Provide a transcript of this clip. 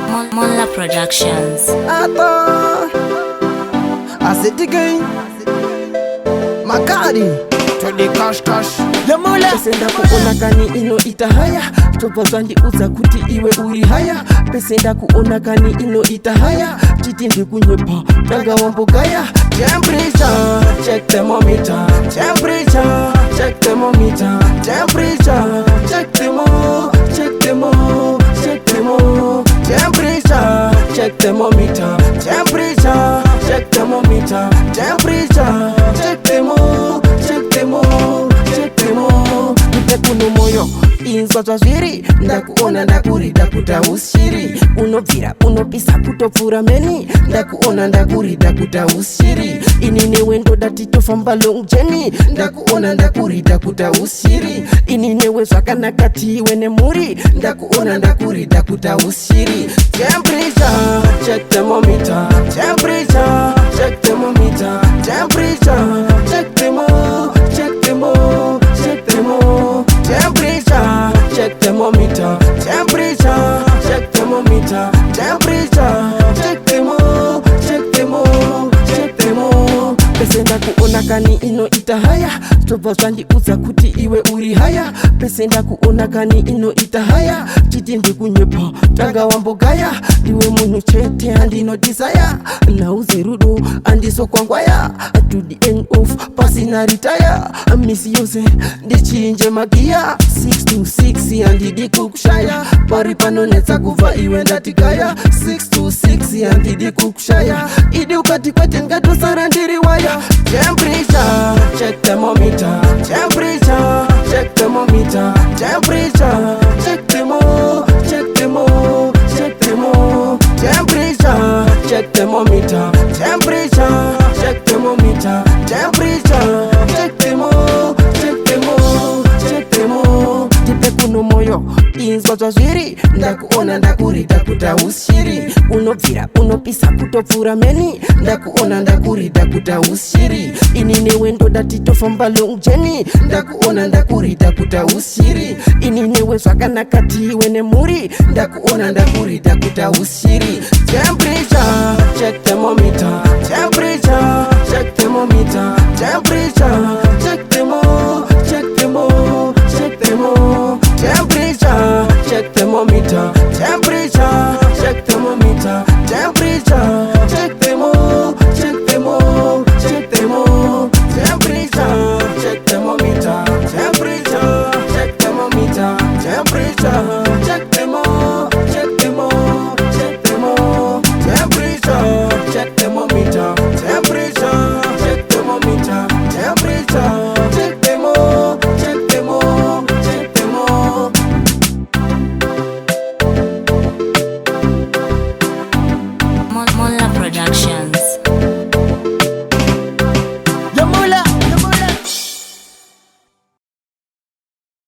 Monla Productions. Ata Asetigai Makadi to the cash Yamula Pesenda kuona kani ino itahaya Topazandi uza kuti iwe uri haya Pesenda kuona kani ino itahaya Chitindi kunyepa Tanga wambogaya Temperature check thermometer. Temperature check thermometer. Temperature check thermo. Check thermo. Check thermo. Temperature check thermometer. Temperature check thermometer. Temperature check thermo. Check thermo. Check thermo. Kuno moyo inzwa zviri ndakuona ndakuri ndakuta usiri unobvira unopisa kutopfura meni ndakuona ndakuri ndakuta usiri ini newe ndoda titofamba long journey ndakuona ndakuri ndakuta usiri ini newe zvakanaka tiwe nemhuri ndakuona ndakuri ndakuta usiri Temperature check thermometer. Temperature check thermometer. Temperature check thermo. Check thermo. Check thermo. Temperature check thermometer. Temperature check thermometer. Temperature check thermo. Check thermo. Check thermo. Pesenda kuona kani ino itahaya Topazandi uza kuti iwe uri haya Pesenda kuona kani ino itahaya Chitindi kunyepa Tanga wambogaya Diwe munu chete andino desire Nauze rudo andiso kwangwaya To the end of pasina retire Misi yose ndichinje magia 6 to 6 andidi kukushaya Pari panonetsa kuva iwe ndatigaya 6 to 6 andidi kukushaya Idi ukati kwete ngato sarandiri waya Temperature check thermometer. Temperature check thermometer. Temperature check thermo. Check thermo. Check thermo. Temperature check thermometer. Temperature check thermometer. Temperature check thermo. Check thermo. Check thermo. Tipe kuno moyo inzwa zviri ndakuona ndakuri ndakuta usiri unobvira unopisa kutopfura meni ndakuona ndakuri ndakuta usiri ini newe ndoda titofamba long journey ndakuona ndakuri ndakuta usiri ini newe zvakanaka tiwe nemhuri ndakuona ndakuri ndakuta usiri Temperature check thermometer. Temperature check thermometer. Temperature check thermo.